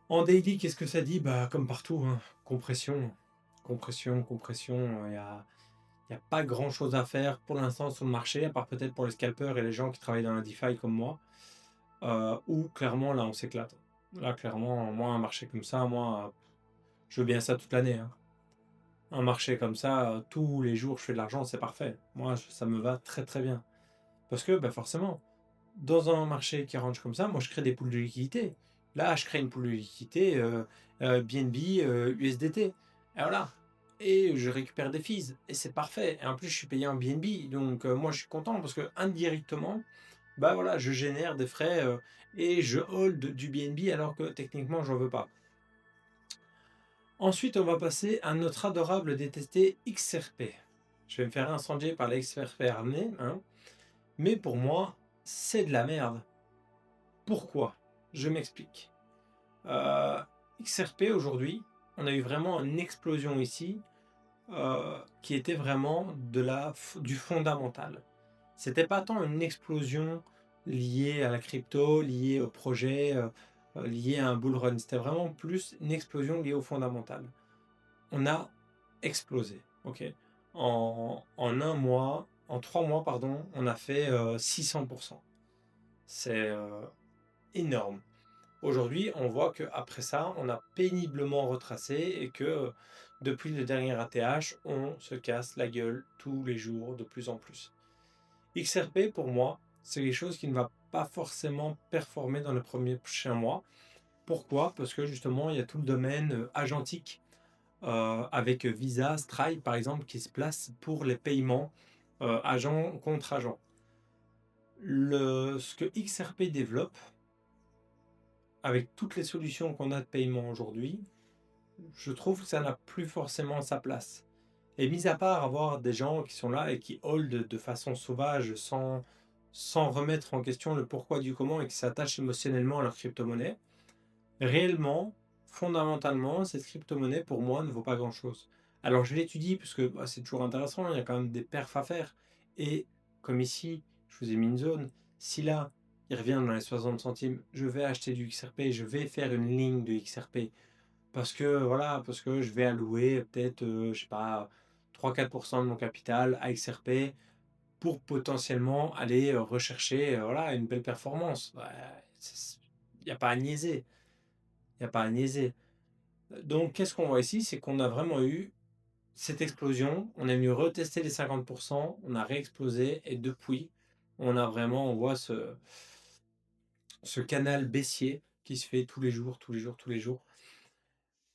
En daily, qu'est-ce que ça dit? Bah, comme partout, hein. Compression. Compression, compression. Il n'y a pas grand-chose à faire pour l'instant sur le marché, à part peut-être pour les scalpers et les gens qui travaillent dans la DeFi comme moi, où clairement, là, on s'éclate. Là, clairement, moi, un marché comme ça, moi, je veux bien ça toute l'année, hein. Un marché comme ça, tous les jours, je fais de l'argent, c'est parfait. Moi, ça me va très très bien. Parce que, bah, forcément, dans un marché qui range comme ça, moi, je crée des poules de liquidité. Là, je crée une poule de liquidité BNB, USDT. Et voilà. Et je récupère des fees. Et c'est parfait. Et en plus, je suis payé en BNB. Donc, moi, je suis content parce que indirectement, bah voilà, je génère des frais et je hold du BNB alors que techniquement, j'en veux pas. Ensuite, on va passer à notre adorable détesté XRP. Je vais me faire incendier par la XRP ramenée, hein. Mais pour moi, c'est de la merde. Pourquoi? Je m'explique. Euh, XRP aujourd'hui, on a eu vraiment une explosion ici qui était vraiment du fondamental. C'était pas tant une explosion liée à la crypto, liée au projet, liée à un bull run. C'était vraiment plus une explosion liée au fondamental. On a explosé. Ok. En un mois, en 3 mois, pardon, on a fait 600%. C'est énorme. Aujourd'hui, on voit qu'après ça, on a péniblement retracé et que depuis le dernier ATH, on se casse la gueule tous les jours de plus en plus. XRP, pour moi, c'est quelque chose qui ne va pas forcément performer dans les premiers prochains mois. Pourquoi? Parce que justement, il y a tout le domaine agentique avec Visa, Stripe par exemple, qui se place pour les paiements agent contre agent. Ce que XRP développe, avec toutes les solutions qu'on a de paiement aujourd'hui, je trouve que ça n'a plus forcément sa place. Et mis à part avoir des gens qui sont là et qui hold de façon sauvage sans remettre en question le pourquoi du comment et qui s'attachent émotionnellement à leur crypto-monnaie, réellement, fondamentalement, cette crypto-monnaie pour moi ne vaut pas grand-chose. Alors je l'étudie parce que bah, c'est toujours intéressant, il y a quand même des perfs à faire. Et comme ici, je vous ai mis une zone, si là, il revient dans les 60 centimes, je vais acheter du XRP, je vais faire une ligne de XRP. Parce que voilà, parce que je vais allouer peut-être, je sais pas, 3-4% de mon capital à XRP pour potentiellement aller rechercher voilà, une belle performance. Il n'y a pas à niaiser. Il n'y a pas à niaiser. Donc, qu'est-ce qu'on voit ici? C'est qu'on a vraiment eu cette explosion. On est venu retester les 50%, on a réexplosé et depuis, on voit ce canal baissier qui se fait tous les jours, tous les jours, tous les jours.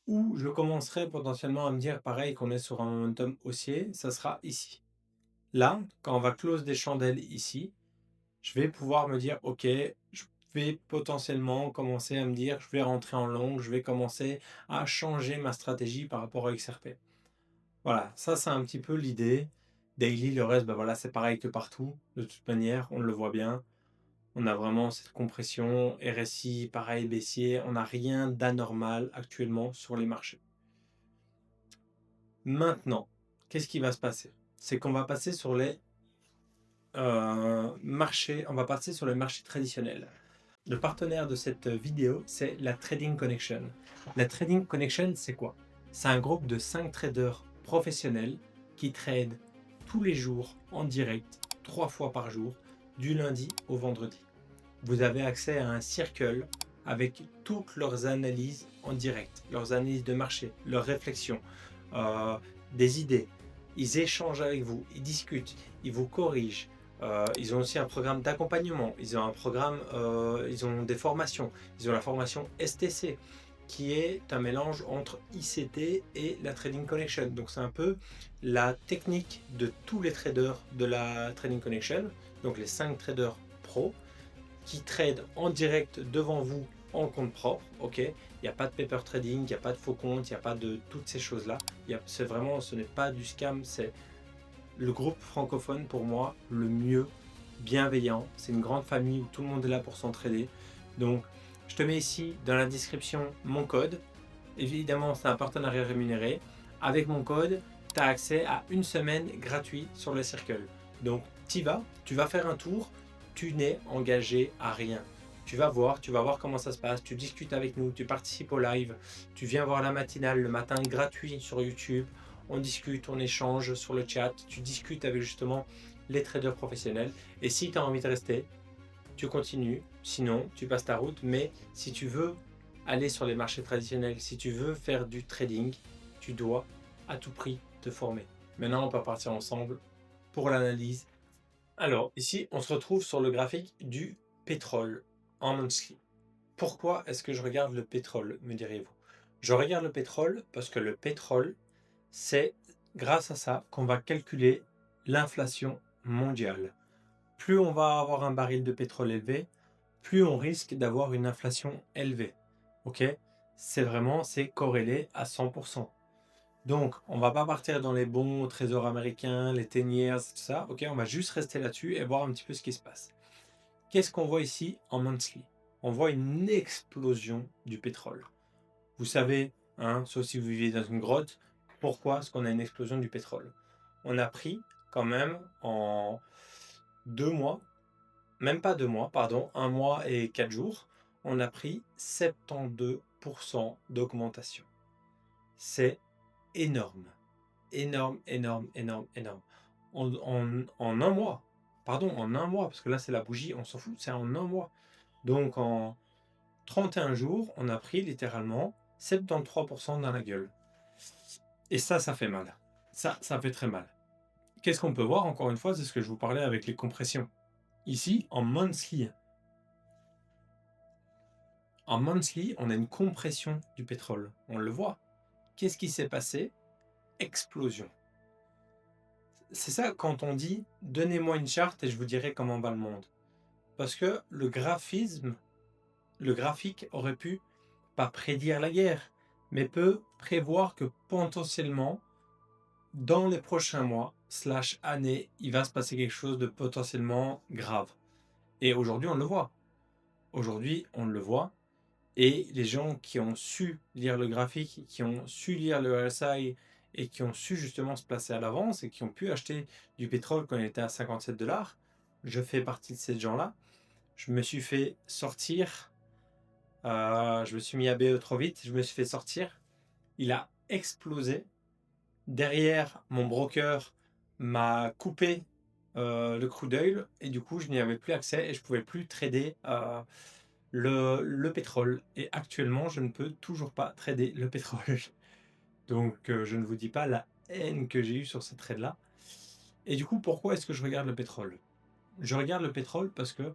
Où je commencerai potentiellement à me dire pareil qu'on est sur un momentum haussier, ça sera ici. Là, quand on va close des chandelles ici, je vais pouvoir me dire ok, je vais potentiellement commencer à me dire je vais rentrer en long, je vais commencer à changer ma stratégie par rapport à XRP. Voilà, ça c'est un petit peu l'idée. Daily, le reste, ben voilà, c'est pareil que partout. De toute manière, on le voit bien. On a vraiment cette compression, RSI, pareil, baissier. On n'a rien d'anormal actuellement sur les marchés. Maintenant, qu'est-ce qui va se passer? C'est qu'on va passer sur les marchés, on va passer sur les marchés traditionnels. Le partenaire de cette vidéo, c'est la Trading Connection. La Trading Connection, c'est quoi? C'est un groupe de 5 traders professionnels qui tradent tous les jours en direct, 3 fois par jour, du lundi au vendredi. Vous avez accès à un circle avec toutes leurs analyses en direct, leurs analyses de marché, leurs réflexions, des idées. Ils échangent avec vous, ils discutent, ils vous corrigent. Ils ont aussi un programme d'accompagnement, ils ont un programme, ils ont des formations, ils ont la formation STC qui est un mélange entre ICT et la Trading Connection. Donc c'est un peu la technique de tous les traders de la Trading Connection, donc les 5 traders pro qui trade en direct devant vous en compte propre, ok. Il n'y a pas de paper trading, il n'y a pas de faux compte, il n'y a pas de toutes ces choses-là. C'est vraiment, ce n'est pas du scam, c'est le groupe francophone pour moi le mieux, bienveillant. C'est une grande famille où tout le monde est là pour s'entraider. Donc, je te mets ici dans la description mon code. Évidemment, c'est un partenariat rémunéré. Avec mon code, tu as accès à une semaine gratuite sur le Circle. Donc, tu vas faire un tour, tu n'es engagé à rien. Tu vas voir comment ça se passe, tu discutes avec nous, tu participes au live, tu viens voir la matinale le matin gratuit sur YouTube, on discute, on échange sur le chat, tu discutes avec justement les traders professionnels. Et si tu as envie de rester, tu continues, sinon tu passes ta route. Mais si tu veux aller sur les marchés traditionnels, si tu veux faire du trading, tu dois à tout prix te former. Maintenant, on peut partir ensemble pour l'analyse. Alors, ici, on se retrouve sur le graphique du pétrole en monthly. Pourquoi est-ce que je regarde le pétrole, me direz-vous? Je regarde le pétrole parce que le pétrole, c'est grâce à ça qu'on va calculer l'inflation mondiale. Plus on va avoir un baril de pétrole élevé, plus on risque d'avoir une inflation élevée. Ok? C'est corrélé à 100%. Donc, on va pas partir dans les bons trésors américains, les 10 years, tout ça. Ok? On va juste rester là-dessus et voir un petit peu ce qui se passe. Qu'est-ce qu'on voit ici en monthly? On voit une explosion du pétrole. Vous savez, hein, sauf si vous vivez dans une grotte, pourquoi est-ce qu'on a une explosion du pétrole? On a pris quand même en 2 mois, même pas 2 mois, pardon, 1 mois et 4 jours, on a pris 72% d'augmentation. C'est énorme. Énorme, énorme, énorme, énorme. En 1 mois, pardon, en 1 mois, parce que là c'est la bougie, on s'en fout, c'est en 1 mois. Donc en 31 jours, on a pris littéralement 73% dans la gueule. Et ça fait mal. Ça fait très mal. Qu'est-ce qu'on peut voir, encore une fois, c'est ce que je vous parlais avec les compressions. Ici, en monthly, on a une compression du pétrole. On le voit. Qu'est-ce qui s'est passé? Explosion. C'est ça quand on dit « donnez-moi une charte et je vous dirai comment va le monde ». Parce que le graphique aurait pu pas prédire la guerre, mais peut prévoir que potentiellement, dans les prochains mois, /années, il va se passer quelque chose de potentiellement grave. Et aujourd'hui, on le voit. Aujourd'hui, on le voit. Et les gens qui ont su lire le graphique, qui ont su lire le RSI et qui ont su justement se placer à l'avance et qui ont pu acheter du pétrole quand il était à 57 $, je fais partie de ces gens-là. Je me suis fait sortir, je me suis mis à BE trop vite, je me suis fait sortir. Il a explosé. Derrière, mon broker m'a coupé le crude oil et du coup, je n'y avais plus accès et je pouvais plus trader le pétrole. Et actuellement, je ne peux toujours pas trader le pétrole. Donc, je ne vous dis pas la haine que j'ai eue sur ce trade-là. Et du coup, pourquoi est-ce que je regarde le pétrole? Je regarde le pétrole parce que,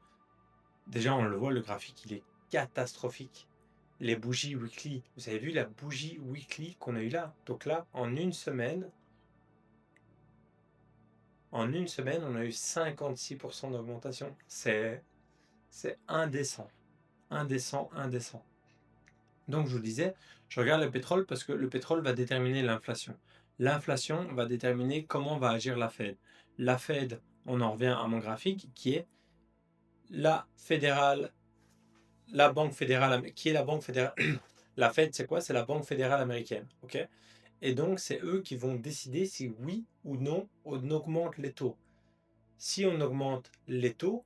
déjà, on le voit, le graphique, il est catastrophique. Les bougies weekly, vous avez vu la bougie weekly qu'on a eu là? Donc là, en une semaine, on a eu 56% d'augmentation. C'est indécent. Indécent, indécent. Donc, je vous disais, je regarde le pétrole parce que le pétrole va déterminer l'inflation. L'inflation va déterminer comment va agir la Fed. La Fed, on en revient à mon graphique, qui est la fédérale, la banque fédérale, qui est la banque fédérale? La Fed, c'est quoi? C'est la banque fédérale américaine, ok? Et donc, c'est eux qui vont décider si oui ou non on augmente les taux. Si on augmente les taux,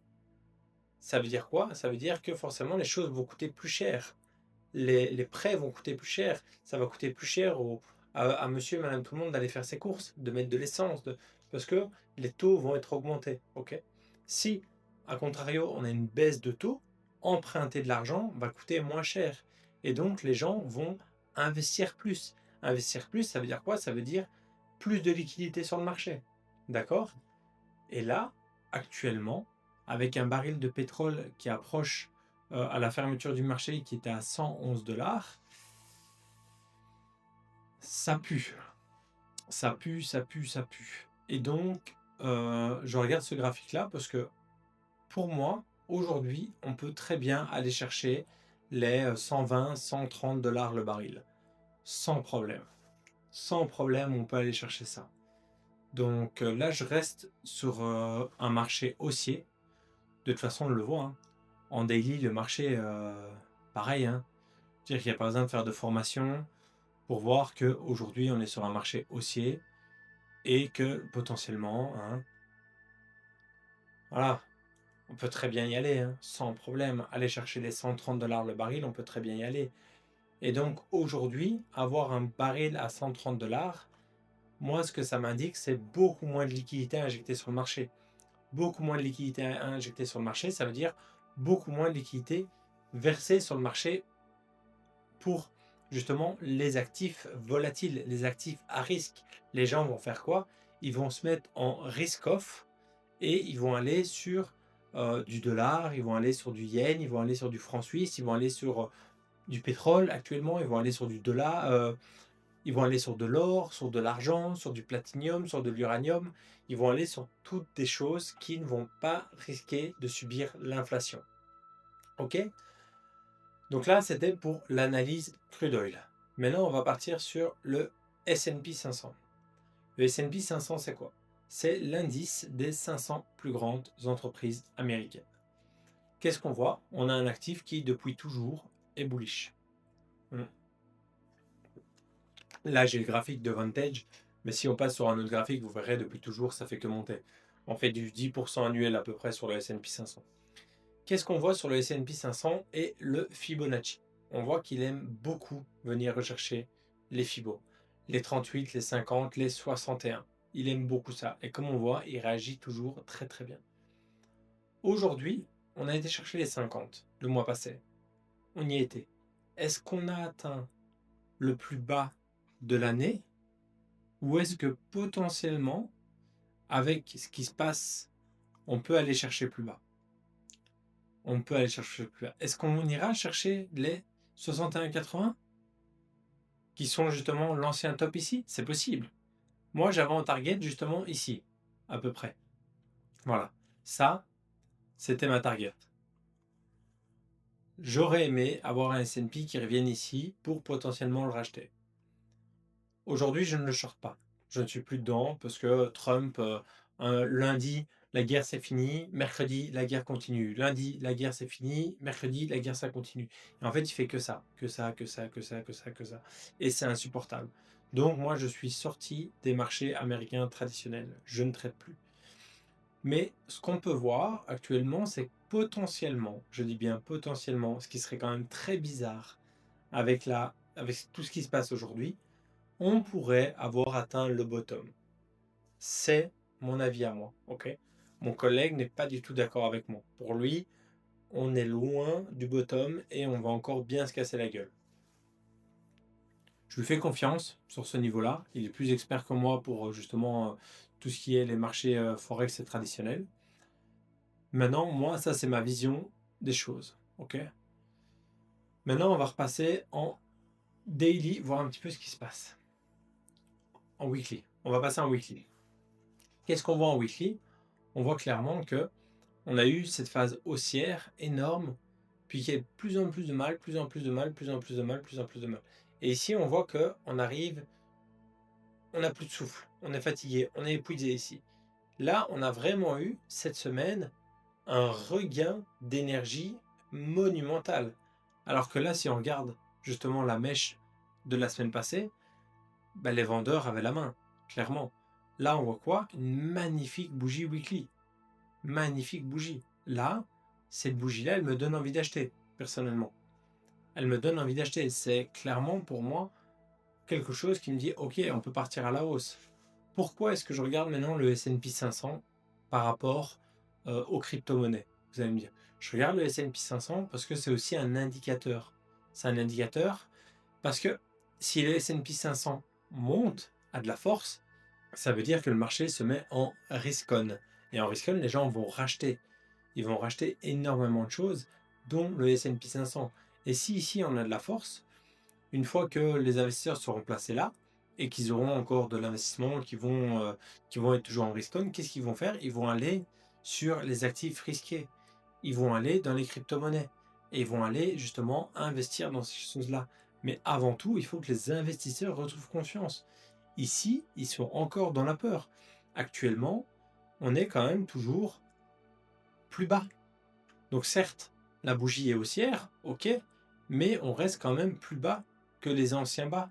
ça veut dire quoi? Ça veut dire que forcément les choses vont coûter plus cher. Les prêts vont coûter plus cher. Ça va coûter plus cher à monsieur et madame tout le monde d'aller faire ses courses, de mettre de l'essence, parce que les taux vont être augmentés. Ok. Si, à contrario, on a une baisse de taux, emprunter de l'argent va coûter moins cher. Et donc, les gens vont investir plus. Investir plus, ça veut dire quoi? Ça veut dire plus de liquidité sur le marché. D'accord? Et là, actuellement, avec un baril de pétrole qui approche à la fermeture du marché qui était à 111 $, ça pue. Ça pue, ça pue, ça pue. Et donc, je regarde ce graphique-là parce que pour moi, aujourd'hui, on peut très bien aller chercher les 120, 130 $ le baril. Sans problème. Sans problème, on peut aller chercher ça. Donc là, je reste sur un marché haussier. De toute façon, on le voit, hein. En daily, le marché, pareil, hein. C'est-à-dire qu'il n'y a pas besoin de faire de formation pour voir qu'aujourd'hui, on est sur un marché haussier et que potentiellement, hein, voilà, on peut très bien y aller, hein, sans problème. Aller chercher les 130 $ le baril, on peut très bien y aller. Et donc aujourd'hui, avoir un baril à 130 $, moi, ce que ça m'indique, c'est beaucoup moins de liquidités injectées sur le marché. Beaucoup moins de liquidités injectées sur le marché, ça veut dire beaucoup moins de liquidités versées sur le marché pour justement les actifs volatiles, les actifs à risque. Les gens vont faire quoi? Ils vont se mettre en risk-off et ils vont aller sur du dollar, ils vont aller sur du yen, ils vont aller sur du franc suisse, ils vont aller sur du pétrole actuellement, ils vont aller sur du dollar, ils vont aller sur de l'or, sur de l'argent, sur du platinium, sur de l'uranium. Ils vont aller sur toutes des choses qui ne vont pas risquer de subir l'inflation. Ok? Donc là, c'était pour l'analyse crude oil. Maintenant, on va partir sur le S&P 500. Le S&P 500, c'est quoi? C'est l'indice des 500 plus grandes entreprises américaines. Qu'est-ce qu'on voit? On a un actif qui, depuis toujours, est bullish. Là, j'ai le graphique de Vantage, mais si on passe sur un autre graphique, vous verrez, depuis toujours, ça fait que monter. On fait du 10% annuel à peu près sur le S&P 500. Qu'est-ce qu'on voit sur le S&P 500 et le Fibonacci? On voit qu'il aime beaucoup venir rechercher les Fibos. Les 38, les 50, les 61. Il aime beaucoup ça. Et comme on voit, il réagit toujours très très bien. Aujourd'hui, on a été chercher les 50 le mois passé. On y était. Est-ce qu'on a atteint le plus bas de l'année? Ou est-ce que potentiellement, avec ce qui se passe, on peut aller chercher plus bas? On peut aller chercher plus bas. Est-ce qu'on ira chercher les 61,80 qui sont justement l'ancien top ici? C'est possible. Moi, j'avais en target justement ici, à peu près. Voilà. Ça, c'était ma target. J'aurais aimé avoir un S&P qui revienne ici pour potentiellement le racheter. Aujourd'hui, je ne le short pas. Je ne suis plus dedans parce que Trump, lundi, la guerre c'est fini, mercredi, la guerre continue. Lundi, la guerre c'est fini, mercredi, la guerre ça continue. Et en fait, il fait que ça, que ça, que ça, que ça, que ça, que ça. Et c'est insupportable. Donc moi, je suis sorti des marchés américains traditionnels. Je ne traite plus. Mais ce qu'on peut voir actuellement, c'est que potentiellement, je dis bien potentiellement, ce qui serait quand même très bizarre avec tout ce qui se passe aujourd'hui, on pourrait avoir atteint le bottom. C'est mon avis à moi, ok? Mon collègue n'est pas du tout d'accord avec moi. Pour lui, on est loin du bottom et on va encore bien se casser la gueule. Je lui fais confiance sur ce niveau-là. Il est plus expert que moi pour justement tout ce qui est les marchés forex et traditionnels. Maintenant, moi, ça c'est ma vision des choses, ok? Maintenant, on va repasser en daily, voir un petit peu ce qui se passe. En weekly. On va passer en weekly. Qu'est-ce qu'on voit en weekly? On voit clairement que on a eu cette phase haussière énorme, puis qu'il y a de plus en plus de mal, plus en plus de mal, plus en plus de mal, plus en plus de mal. Et ici, on voit que on arrive, on n'a plus de souffle, on est fatigué, on est épuisé ici. Là, on a vraiment eu cette semaine un regain d'énergie monumental. Alors que là, si on regarde justement la mèche de la semaine passée, ben, les vendeurs avaient la main, clairement. Là, on voit quoi? Une magnifique bougie weekly. Magnifique bougie. Là, cette bougie-là, elle me donne envie d'acheter, personnellement. Elle me donne envie d'acheter. C'est clairement pour moi quelque chose qui me dit, ok, on peut partir à la hausse. Pourquoi est-ce que je regarde maintenant le S&P 500 par rapport aux crypto-monnaies? Vous allez me dire. Je regarde le S&P 500 parce que c'est aussi un indicateur. C'est un indicateur parce que si le S&P 500 monte, a de la force, ça veut dire que le marché se met en risk-on. Et en risk-on, les gens vont racheter. Ils vont racheter énormément de choses, dont le S&P 500. Et si ici on a de la force, une fois que les investisseurs seront placés là, et qu'ils auront encore de l'investissement, qui vont être toujours en risk-on, qu'est-ce qu'ils vont faire? Ils vont aller sur les actifs risqués. Ils vont aller dans les crypto-monnaies. Et ils vont aller justement investir dans ces choses-là. Mais avant tout, il faut que les investisseurs retrouvent confiance. Ici, ils sont encore dans la peur. Actuellement, on est quand même toujours plus bas. Donc certes, la bougie est haussière, ok, mais on reste quand même plus bas que les anciens bas.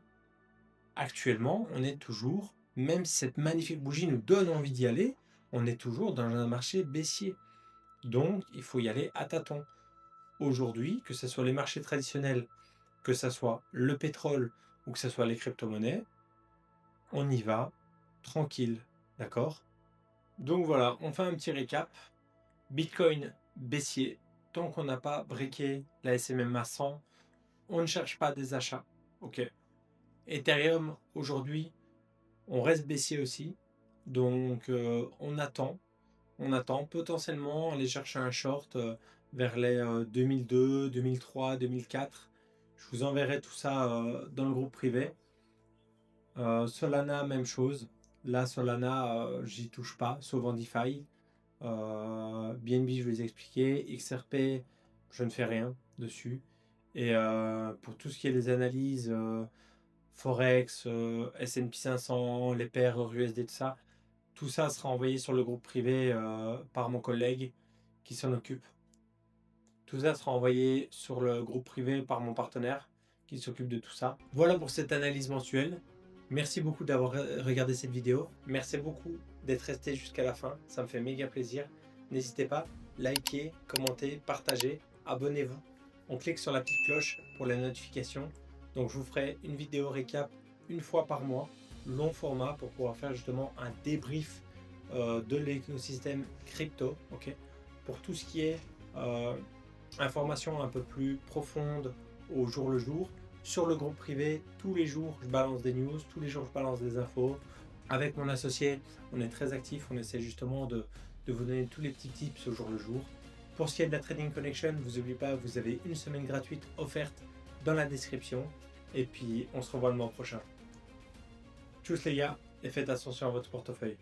Actuellement, on est toujours, même si cette magnifique bougie nous donne envie d'y aller, on est toujours dans un marché baissier. Donc, il faut y aller à tâtons. Aujourd'hui, que ce soit les marchés traditionnels, que ce soit le pétrole ou que ce soit les crypto-monnaies, on y va tranquille, d'accord? Donc voilà, on fait un petit récap. Bitcoin baissier, tant qu'on n'a pas breaké la SMMA 100, on ne cherche pas des achats, ok? Ethereum, aujourd'hui, on reste baissier aussi, donc on attend potentiellement aller chercher un short vers les 2002, 2003, 2004. Je vous enverrai tout ça dans le groupe privé. Solana, même chose. Là, Solana, j'y touche pas, sauf en DeFi. BNB, je vous ai expliqué. XRP, je ne fais rien dessus. Et pour tout ce qui est les analyses Forex, S&P 500, les paires USD, tout ça sera envoyé sur le groupe privé par mon collègue qui s'en occupe. Tout ça sera envoyé sur le groupe privé par mon partenaire qui s'occupe de tout ça. Voilà pour cette analyse mensuelle. Merci beaucoup d'avoir regardé cette vidéo. Merci beaucoup d'être resté jusqu'à la fin. Ça me fait méga plaisir. N'hésitez pas, likez, commentez, partagez, abonnez-vous. On clique sur la petite cloche pour les notifications. Donc je vous ferai une vidéo récap une fois par mois, long format pour pouvoir faire justement un débrief de l'écosystème crypto, ok, pour tout ce qui est information un peu plus profonde au jour le jour. Sur le groupe privé, tous les jours, je balance des news, tous les jours, je balance des infos. Avec mon associé, on est très actif, on essaie justement de vous donner tous les petits tips au jour le jour. Pour ce qui est de la Trading Connection, vous n'oubliez pas, vous avez une semaine gratuite offerte dans la description. Et puis, on se revoit le mois prochain. Tchuss les gars, et faites attention à votre portefeuille.